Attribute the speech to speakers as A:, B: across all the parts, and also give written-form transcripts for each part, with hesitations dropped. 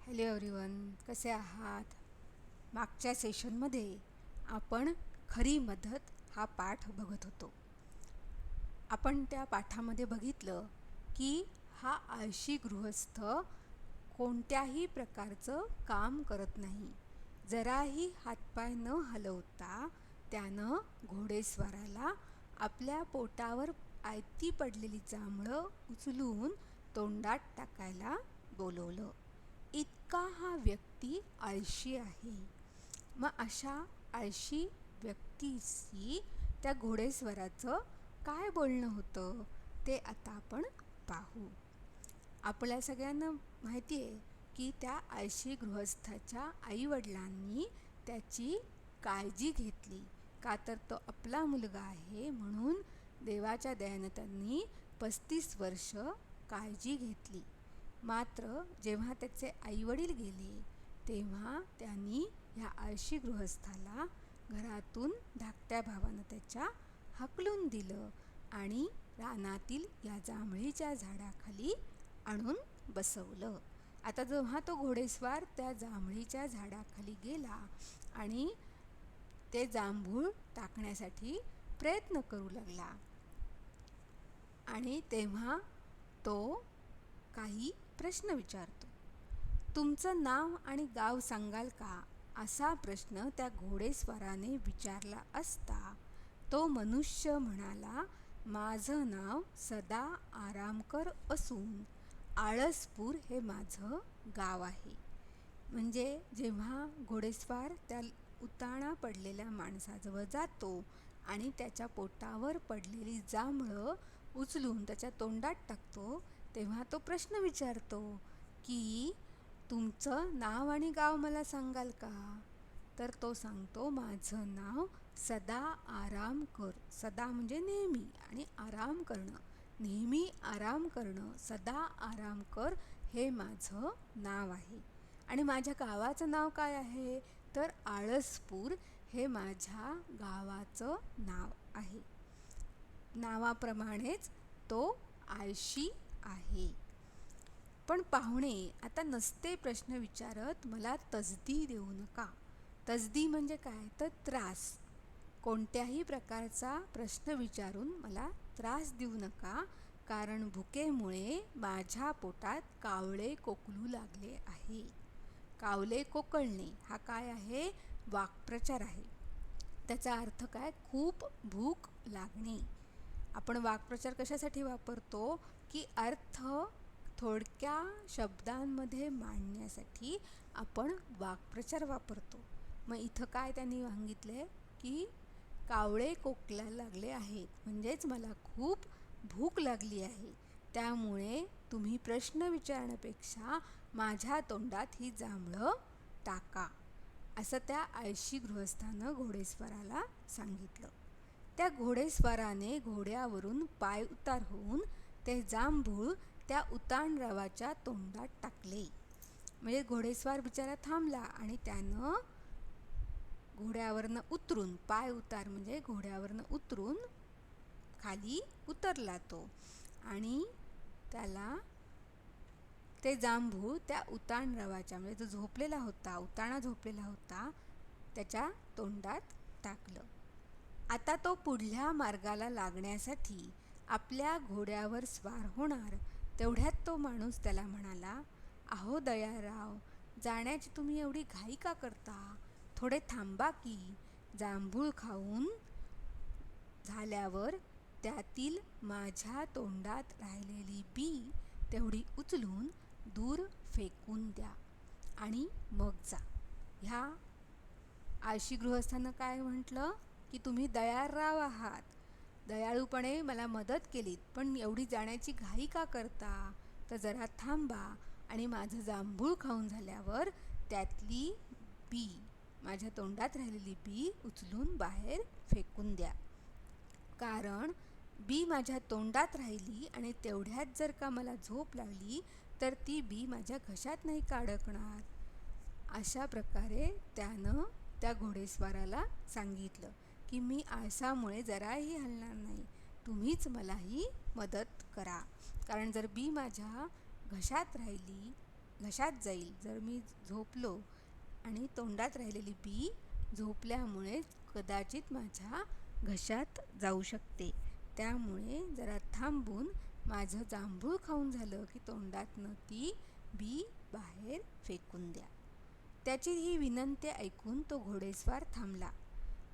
A: Hello everyone, कसे आहात? मागच्या सेशनमध्ये आपण खरी मदत हा पाठ बघत होतो. आपण त्या पाठामध्ये बघितलं की हा आळशी गृहस्थ कोणत्याही प्रकारचं काम करत नाही. जराही हातपाय न हलवता त्यानं घोडेस्वाराला आपल्या पोटावर आयती पडलेली जांभळं उचलून तोंडात टाकायला बोलवलं. इतका हा व्यक्ती आळशी आहे. मग अशा आळशी व्यक्तीशी त्या घोडेस्वाराचं काय बोलणं होतं ते आता आपण पाहू. आपल्या सगळ्यांना माहिती आहे की त्या आळशी गृहस्थाच्या आईवडिलांनी त्याची काळजी घेतली. का तर तो आपला मुलगा आहे म्हणून देवाच्या दयेनं त्यांनी 35 वर्ष काळजी घेतली. मात्र जेव्हा त्याचे आईवडील गेले तेव्हा त्यांनी ह्या आळशी गृहस्थाला घरातून धाकट्या भावानं त्याच्या हाकलून दिलं आणि रानातील या जांभळीच्या झाडाखाली आणून बसवलं. आता जेव्हा तो घोडेस्वार त्या जांभळीच्या झाडाखाली गेला आणि ते जांभूळ टाकण्यासाठी प्रयत्न करू लागला आणि तेव्हा तो काही प्रश्न विचारतो. तुमचं नाव आणि गाव सांगाल का, असा प्रश्न त्या घोडेस्वाराने विचारला असता तो मनुष्य म्हणाला, माझं नाव सदा आरामकर असून आळसपूर हे माझं गाव आहे. म्हणजे जेव्हा घोडेस्वार त्या उताणा पडलेल्या माणसाजवळ जातो आणि त्याच्या पोटावर पडलेली जांभळं उचलून त्याच्या तोंडात टाकतो तेव्हा तो प्रश्न विचारतो की तुमचं नाव आणि गाव मला सांगाल का. तर तो सांगतो, माझं नाव सदा आराम कर. सदा म्हणजे नेहमी आणि आराम करणं, नेहमी आराम करणं, सदा आराम कर हे माझं नाव आहे. आणि माझ्या गावाचं नाव काय आहे तर आळसपूर हे माझ्या गावाचं नाव आहे. नावाप्रमाणेच तो आळशी आहे. पण पाहुणे, आता नसते प्रश्न विचारत मला तसदी देऊ नका. तसदी म्हणजे काय तर त्रास. कोणत्याही प्रकारचा प्रश्न विचारून मला त्रास देऊ नका, कारण भुकेमुळे माझ्या पोटात कावळे कोकलू लागले आहे. कावळे कोकळणे हा काय आहे, वाक्प्रचार आहे. त्याचा अर्थ काय, खूप भूक लागणे. आपण वाक्प्रचार कशासाठी वापरतो की अर्थ थोडक्या शब्दांमध्ये मांडण्यासाठी आपण वाक्प्रचार वापरतो. मग इथं काय त्यांनी सांगितले की कावळे कोकलायला लागले आहेत, म्हणजेच मला खूप भूक लागली आहे. त्यामुळे तुम्ही प्रश्न विचारण्यापेक्षा माझ्या तोंडात ही जांभळं टाका, असं त्या आळशी गृहस्थानं घोडेस्वाराला सांगितलं. त्या घोडेस्वाराने घोड्यावरून पाय उतार होऊन ते जांभूळ त्या उताणरावाच्या तोंडात टाकले. म्हणजे घोडेस्वार बिचारा थांबला आणि त्यानं घोड्यावरनं उतरून, पाय उतार म्हणजे घोड्यावरनं उतरून खाली उतरला तो आणि त्याला ते जांभूळ त्या उताणरावाच्या म्हणजे जो झोपलेला होता, उताणा झोपलेला होता, त्याच्या तोंडात टाकलं. आता तो पुढल्या मार्गाला लागण्यासाठी आपल्या घोड्यावर स्वार होणार तेवढ्यात तो माणूस त्याला म्हणाला, अहो दयाराव, जाण्याची तुम्ही एवढी घाई का करता, थोडे थांबा की. जांभूळ खाऊन झाल्यावर त्यातील माझ्या तोंडात राहिलेली बी तेवढी उचलून दूर फेकून द्या आणि मग जा. ह्या आळशी गृहस्थानं काय म्हटलं की तुम्ही दयाळराव आहात, दयाळूपणे मला मदत केलीत, पण एवढी जाण्याची घाई का करता, तर जरा थांबा आणि माझं जांभूळ खाऊन झाल्यावर त्यातली बी, माझ्या तोंडात राहिलेली बी उचलून बाहेर फेकून द्या. कारण बी माझ्या तोंडात राहिली आणि तेवढ्यात जर का मला झोप लागली तर ती बी माझ्या घशात नाही का अडकणार. अशा प्रकारे त्यानं त्या घोडेस्वाराला सांगितलं की मी आळसामुळे जराही हलणार नाही, तुम्हीच मलाही मदत करा. कारण जर बी माझ्या घशात राहिली घशात जाईल. जर मी झोपलो आणि तोंडात राहिलेली बी झोपल्यामुळे कदाचित माझ्या घशात जाऊ शकते. त्यामुळे जरा थांबून माझं जांभूळ खाऊन झालं की तोंडातनं ती बी बाहेर फेकून द्या. त्याची ही विनंती ऐकून तो घोडेस्वार थांबला.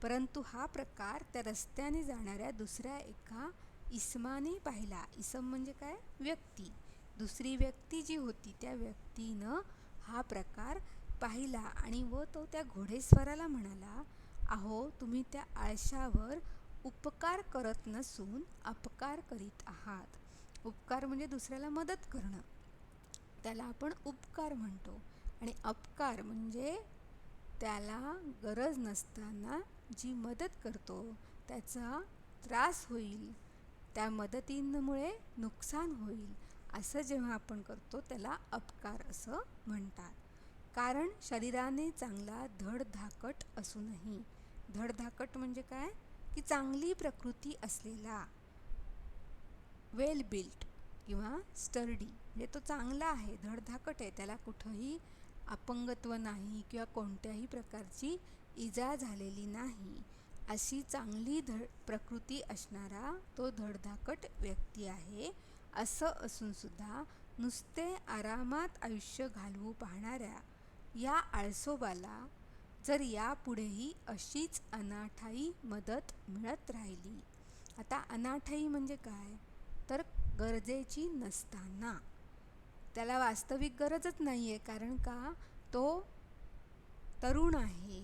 A: परंतु हा प्रकार त्या रस्त्याने जाणाऱ्या दुसऱ्या एका इसमाने पाहिला. इसम म्हणजे काय? व्यक्ती. दुसरी व्यक्ती जी होती त्या व्यक्तीनं हा प्रकार पाहिला आणि तो त्या घोडेस्वाराला म्हणाला, अहो, तुम्ही त्या आळशावर उपकार करत नसून अपकार करीत आहात. उपकार म्हणजे दुसऱ्याला मदत करणं, त्याला आपण उपकार म्हणतो. आणि अपकार म्हणजे त्याला गरज नसताना जी मदत करतो त्याचा त्रास होईल, त्या मदतीमुळे नुकसान होईल, असं जेव्हा आपण करतो त्याला अपकार असं म्हणतात. कारण शरीराने चांगला धडधाकट असूनही, धडधाकट म्हणजे काय की चांगली प्रकृती असलेला, वेल बिल्ट किंवा स्टर्डी, म्हणजे तो चांगला आहे, धडधाकट आहे, त्याला कुठंही अपंगत्व नाही किंवा कोणत्याही प्रकारची इजा झालेली नाही, अशी चांगली प्रकृती असणारा तो धडधाकट व्यक्ती आहे. असं असूनसुद्धा नुसते आरामात आयुष्य घालवू पाहणाऱ्या या आळसोबाला जर यापुढेही अशीच अनाठायी मदत मिळत राहिली. आता अनाठायी म्हणजे काय? तर गरजेची नसताना, त्याला वास्तविक गरजच नाही आहे, कारण का तो तरुण आहे,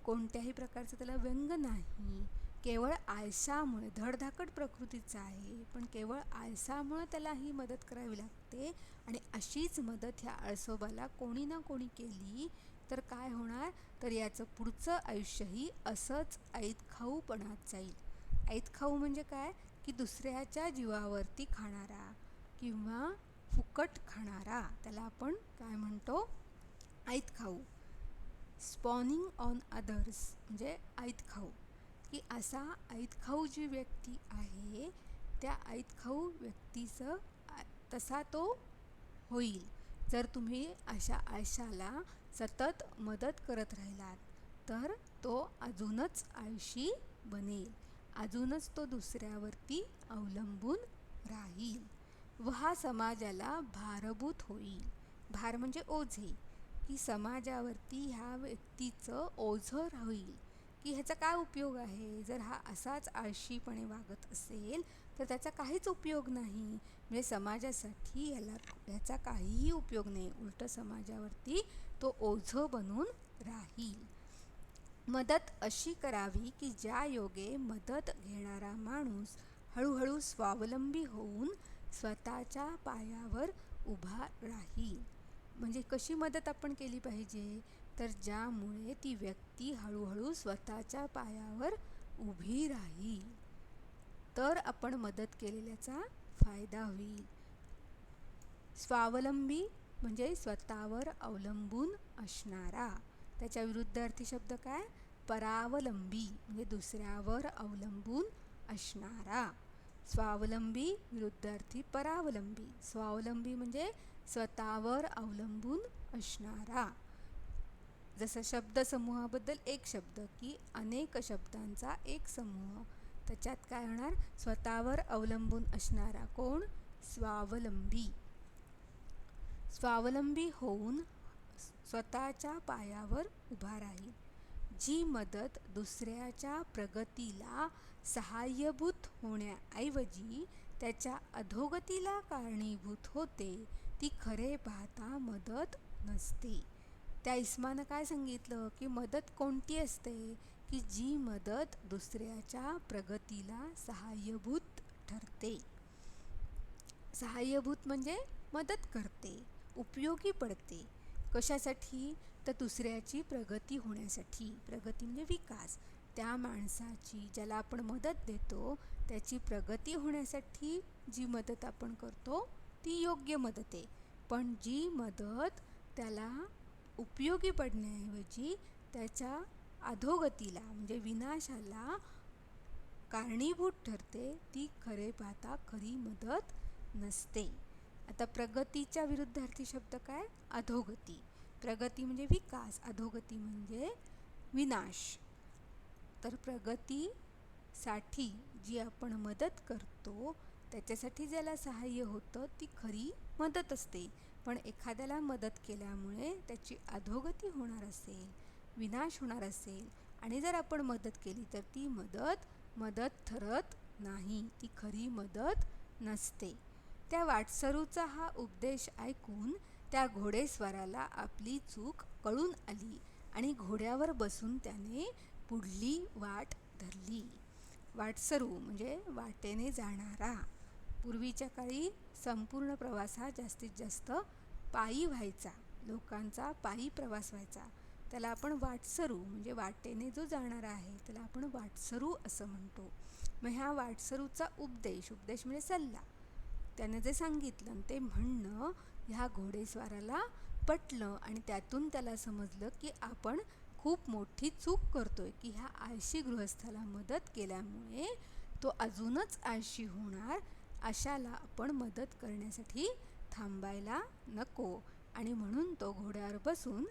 A: कोणत्याही प्रकारचं त्याला व्यंग नाही, केवळ आळसामुळे, धडधाकट प्रकृतीचा आहे पण केवळ आळसामुळे त्याला ही मदत करावी लागते. आणि अशीच मदत ह्या आळसोबाला कोणी ना कोणी केली तर काय होणार? तर याचं पुढचं आयुष्यही असंच ऐतखाऊपणात जाईल. ऐतखाऊ म्हणजे काय की दुसऱ्याच्या जीवावरती खाणारा किंवा फुकट खाणारा, त्याला आपण काय म्हणतो? ऐतखाऊ. स्पॉनिंग ऑन अदर्स म्हणजे ऐतखाऊ. की असा ऐतखाऊ जी व्यक्ती आहे त्या ऐतखाऊ व्यक्तीचं तसा तो होईल जर तुम्ही अशा आळशाला सतत मदत करत राहिलात. तर तो अजूनच आळशी बनेल, अजूनच तो दुसऱ्यावरती अवलंबून राहील व हा समाजाला भारभूत होईल. भार म्हणजे ओझे, की समाजावरती ह्या व्यक्तीचं ओझं राहील. की ह्याचा काय उपयोग आहे? जर हा असाच आळशीपणे वागत असेल तर त्याचा काहीच उपयोग नाही. म्हणजे समाजासाठी ह्याचा काहीही उपयोग नाही, उलट समाजावरती तो ओझं बनून राहील. मदत अशी करावी की ज्या योगे मदत घेणारा माणूस हळूहळू स्वावलंबी होऊन स्वतःच्या पायावर उभा राहील. म्हणजे कशी मदत आपण केली पाहिजे? तर ज्यामुळे ती व्यक्ती हळूहळू स्वतःच्या पायावर उभी राहील, तर आपण मदत केलेल्याचा फायदा होईल. स्वावलंबी म्हणजे स्वतःवर अवलंबून असणारा. त्याच्या विरुद्धार्थी शब्द काय? परावलंबी म्हणजे दुसऱ्यावर अवलंबून असणारा. स्वावलंबी विरुद्धार्थी परावलंबी. स्वावलंबी म्हणजे स्वतःवर अवलंबून असणारा. जसं शब्दसमूहाबद्दल एक शब्द की अनेक शब्दांचा एक समूह, त्याच्यात काय होणार? स्वतःवर अवलंबून असणारा कोण? स्वावलंबी. स्वावलंबी होऊन स्वतःच्या पायावर उभा राहील. जी मदत दुसऱ्याच्या प्रगतीला सहाय्यभूत होण्याऐवजी त्याच्या अधोगतीला कारणीभूत होते ती खरे पाहता मदत नसते. त्या इस्मानं काय सांगितलं की मदत कोणती असते? की जी मदत दुसऱ्याच्या प्रगतीला सहाय्यभूत ठरते. सहाय्यभूत म्हणजे मदत करते, उपयोगी पडते. कशासाठी? तर दुसऱ्याची प्रगती होण्यासाठी. प्रगती म्हणजे विकास. त्या माणसाची, ज्याला आपण मदत देतो, त्याची प्रगती होण्यासाठी जी मदत आपण करतो ती योग्य मदत आहे. पण जी मदत त्याला उपयोगी पडण्याऐवजी त्याच्या अधोगतीला म्हणजे विनाशाला कारणीभूत ठरते ती खरे पाहता खरी मदत नसते. आता प्रगतीच्या विरुद्धार्थी शब्द काय? अधोगती. प्रगती म्हणजे विकास, अधोगती म्हणजे विनाश. तर प्रगतीसाठी जी आपण मदत करतो त्याच्यासाठी ज्याला सहाय्य होतं ती खरी मदत असते. पण एखाद्याला मदत केल्यामुळे त्याची अधोगती होणार असेल, विनाश होणार असेल आणि जर आपण मदत केली तर ती मदत ठरत नाही, ती खरी मदत नसते. त्या वाटसरूचा हा उपदेश ऐकून त्या घोडेस्वाराला आपली चूक कळून आली आणि घोड्यावर बसून त्याने पुढली वाट धरली. वाटसरू म्हणजे वाटेने जाणारा. पूर्वीच्या काळी संपूर्ण प्रवास हा जास्तीत जास्त पायी व्हायचा, लोकांचा पायी प्रवास व्हायचा. त्याला आपण वाटसरू म्हणजे वाटेने जो जाणारा आहे त्याला आपण वाटसरू असं म्हणतो. मग ह्या वाटसरूचा उपदेश म्हणजे सल्ला, त्याने जे सांगितलं ते म्हणणं ह्या घोडेस्वाराला पटलं आणि त्यातून त्याला समजलं की आपण खूप मोठी चूक करतोय, की ह्या आळशी गृहस्थाला मदत केल्यामुळे तो अजूनच आळशी होणार. अशाला आपण मदत करण्यासाठी थांबायला नको आणि म्हणून तो घोड्यावर बसून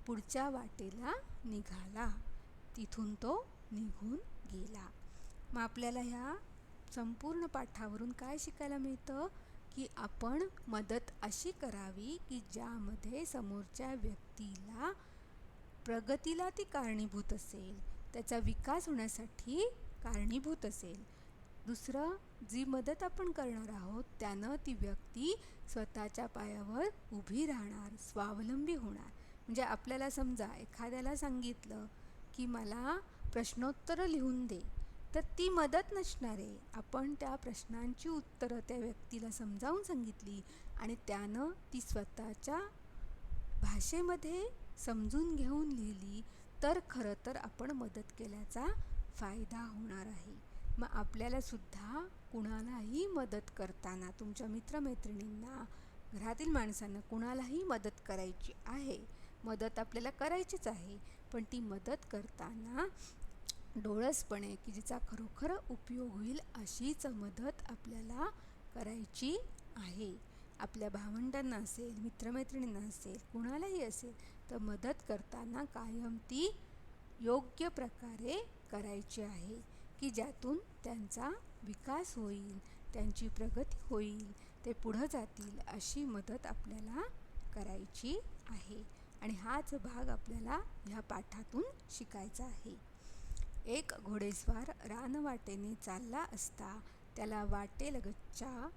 A: पुढच्या वाटेला निघाला. तिथून तो निघून गेला. मग आपल्याला ह्या संपूर्ण पाठावरून काय शिकायला मिळतं? की आपण मदत अशी करावी की ज्यामध्ये समोरच्या व्यक्तीला प्रगतीला ती कारणीभूत असेल, त्याचा विकास होण्यासाठी कारणीभूत असेल. दुसरं, जी मदत आपण करणार आहोत त्यानं ती व्यक्ती स्वतःच्या पायावर उभी राहणार, स्वावलंबी होणार. म्हणजे आपल्याला समजा एखाद्याला सांगितलं की मला प्रश्नोत्तरं लिहून दे, तर ती मदत नसणार आहे. आपण त्या प्रश्नांची उत्तरं त्या व्यक्तीला समजावून सांगितली आणि त्यानं ती स्वतःच्या भाषेमध्ये समजून घेऊन लिहिली तर खरं तर आपण मदत केल्याचा फायदा होणार आहे. मग आपल्याला सुद्धा कुणालाही मदत करताना, तुमच्या मित्रमैत्रिणींना, घरातील माणसांना कुणालाही मदत करायची आहे, मदत आपल्याला करायचीच आहे, पण ती मदत करताना डोळसपणे की जिचा खरोखर उपयोग होईल अशीच मदत आपल्याला करायची आहे. आपल्या भावंडांना असेल, मित्रमैत्रिणींना असेल, कुणालाही असेल, तर मदत करताना कायम ती योग्य प्रकारे करायची आहे की ज्यातून त्यांचा विकास होईल, त्यांची प्रगती होईल, ते पुढं जातील अशी मदत आपल्याला करायची आहे. आणि हाच भाग आपल्याला ह्या पाठातून शिकायचा आहे. एक घोडेस्वार रानवाटेने चालला असता त्याला वाटेलगतच्या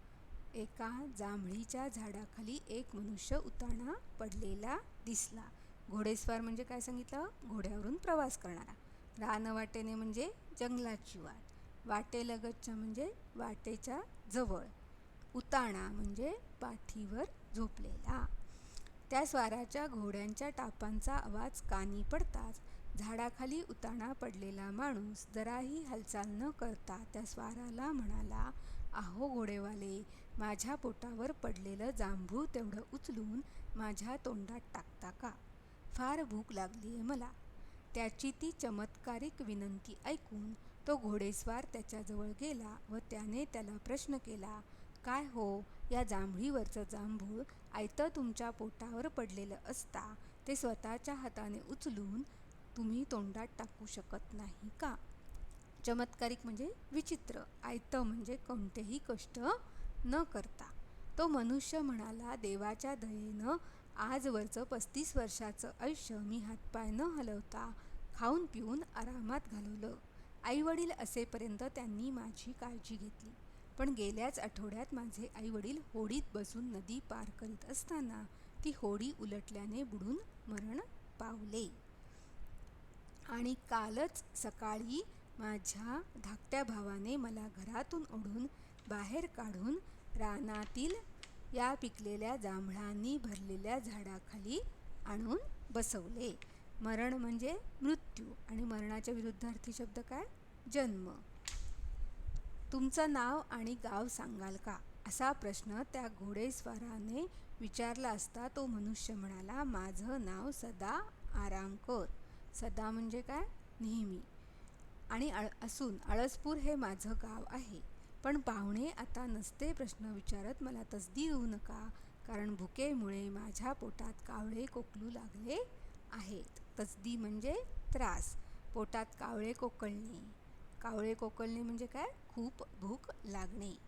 A: एका जांभळीच्या झाडाखाली एक मनुष्य उताणा पडलेला दिसला. घोडेस्वार म्हणजे काय सांगितलं? घोड्यावरून प्रवास करणारा. रानवाटेने म्हणजे जंगलाची वाट. वाटेलगतच्या म्हणजे वाटेच्या जवळ. उताणा म्हणजे पाठीवर झोपलेला. त्या स्वाराच्या घोड्यांच्या टापांचा आवाज कानी पडताच झाडाखाली उताणा पडलेला माणूस जराही हालचाल न करता त्या स्वाराला म्हणाला, अहो घोडेवाले, माझ्या पोटावर पडलेलं जांभूळ तेवढं उचलून माझ्या तोंडात टाकता का? फार भूक लागली आहे मला. त्याची ती चमत्कारिक विनंती ऐकून तो घोडेस्वार त्याच्याजवळ गेला व त्याने त्याला प्रश्न केला, काय हो, या जांभळीवरचं जांभूळ आयतं तुमच्या पोटावर पडलेलं असता ते स्वतःच्या हाताने उचलून तुम्ही तोंडात टाकू शकत नाही का? चमत्कारिक म्हणजे विचित्र, आयतं म्हणजे कोणतेही कष्ट न करता. तो मनुष्य म्हणाला, देवाच्या दयेनं आजवरचं 35 वर्षाचं आयुष्य मी हातपाय न हलवता खाऊन पिऊन आरामात घालवलं. आईवडील असेपर्यंत त्यांनी माझी काळजी घेतली. पण गेल्याच आठवड्यात माझे आईवडील होडीत बसून नदी पार करीत असताना ती होडी उलटल्याने बुडून मरण पावले. आणि कालच सकाळी माझ्या धाकट्या भावाने मला घरातून ओढून बाहेर काढून रानातील या पिकलेल्या जांभळांनी भरलेल्या झाडाखाली आणून बसवले. मरण म्हणजे मृत्यू आणि मरणाच्या विरुद्धार्थी शब्द काय? जन्म. तुमचं नाव आणि गाव सांगाल का? असा प्रश्न त्या घोडेस्वाराने विचारला असता तो मनुष्य म्हणाला, माझं नाव सदा आरामकर. सदा म्हणजे काय? नेहमी. आणि असून आळसपूर हे माझं गाव आहे. पण पाहुणे आता नसते प्रश्न विचारत मला तसदी देऊ नका, कारण भुकेमुळे माझ्या पोटात कावळे कोकलू लागले आहेत. तसदी म्हणजे त्रास, पोटात कावळे कोकलणे. कावळे कोकलणे म्हणजे काय? खूप भूक लागणे.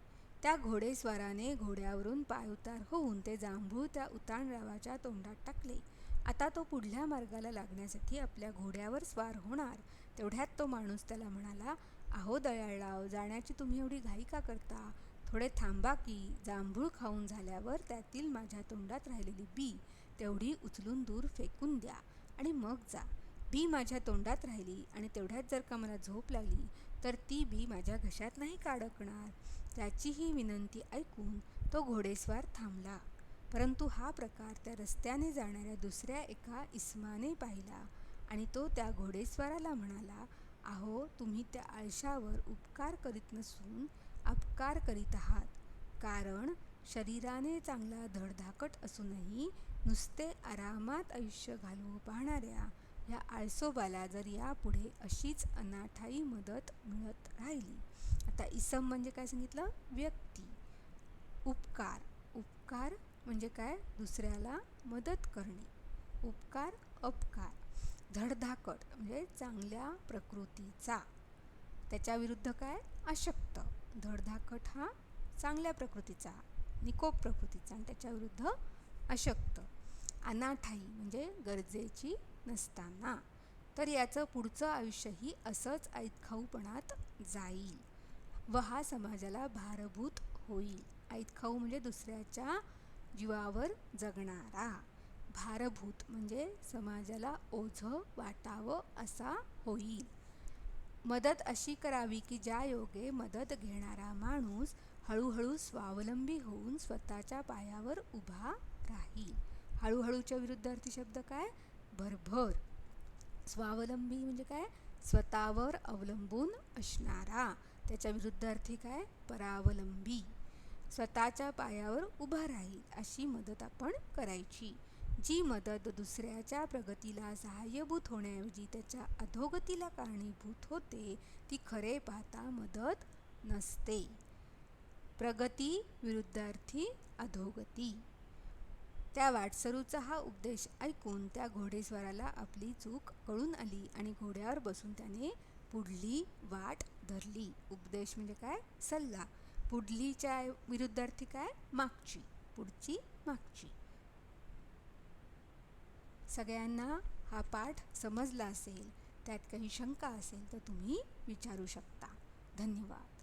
A: त्या घोडेस्वाराने घोड्यावरून पायउतार होऊन ते जांभूळ त्या उताणरावाच्या तोंडात टाकले. आता तो पुढल्या मार्गाला लागण्यासाठी आपल्या घोड्यावर स्वार होणार. तेवढ्यात तो माणूस त्याला म्हणाला, अहो दयाळराव, जाण्याची तुम्ही एवढी घाई का करता? थोडे थांबा की. जांभूळ खाऊन झाल्यावर त्यातील माझ्या तोंडात राहिलेली बी तेवढी उचलून दूर फेकून द्या आणि मग जा. बी माझ्या तोंडात राहिली आणि तेवढ्यात जर का मला झोप लागली तर ती बी माझ्या घशात नाही का अडकणार? त्याची ही विनंती ऐकून तो घोडेस्वार थांबला. परंतु हा प्रकार त्या रस्त्याने जाणाऱ्या दुसऱ्या एका इसमाने पाहिला आणि तो त्या घोडेस्वाराला म्हणाला, अहो, तुम्ही त्या आळशावर उपकार करीत नसून अपकार करीत आहात. कारण शरीराने चांगला धडधाकट असूनही नुसते आरामात आयुष्य घालवू पाहणाऱ्या या आळसोबाला जर यापुढे अशीच अनाठायी मदत मिळत राहिली. आता इसम म्हणजे काय सांगितलं? व्यक्ती. उपकार, उपकार म्हणजे काय? दुसऱ्याला मदत करणे. उपकार, अपकार. धडधाकट म्हणजे चांगल्या प्रकृतीचा. त्याच्या विरुद्ध काय? अशक्त. धडधाकट हा चांगल्या प्रकृतीचा, निकोप प्रकृतीचा, आणि त्याच्या विरुद्ध अशक्त. अनाठायी म्हणजे गरजेची नसताना. तर याचं पुढचं आयुष्यही असंच ऐतखाऊपणात जाईल व हा समाजाला भारभूत होईल. ऐतखाऊ म्हणजे दुसऱ्याच्या जीवावर जगणारा. भारभूत म्हणजे समाजाला ओझं वाटावं असा होईल. मदत अशी करावी की ज्या योगे मदत घेणारा माणूस हळूहळू स्वावलंबी होऊन स्वतःच्या पायावर उभा राहील. हळूहळूच्या विरुद्धार्थी शब्द काय? भरभर. स्वावलंबी म्हणजे काय? स्वतःवर अवलंबून असणारा. त्याच्या विरुद्धार्थी काय? परावलंबी. स्वतःच्या पायावर उभा राहील अशी मदत आपण करायची. जी मदत दुसऱ्याच्या प्रगतीला सहाय्यभूत होण्याऐवजी त्याच्या अधोगतीला कारणीभूत होते ती खरे पाहता मदत नसते. प्रगती विरुद्धार्थी अधोगती. त्या वाटसरूचा हा उपदेश ऐकून त्या घोडेस्वाराला आपली चूक कळून आली आणि घोड्यावर बसून त्याने पुढली वाट धरली. उपदेश म्हणजे काय? सल्ला. पुढलीच्या विरुद्धार्थी काय? मागची. पुढची, मागची. सगळ्यांना हा पाठ समजला असेल. त्यात काही शंका असेल तर तुम्ही विचारू शकता. धन्यवाद.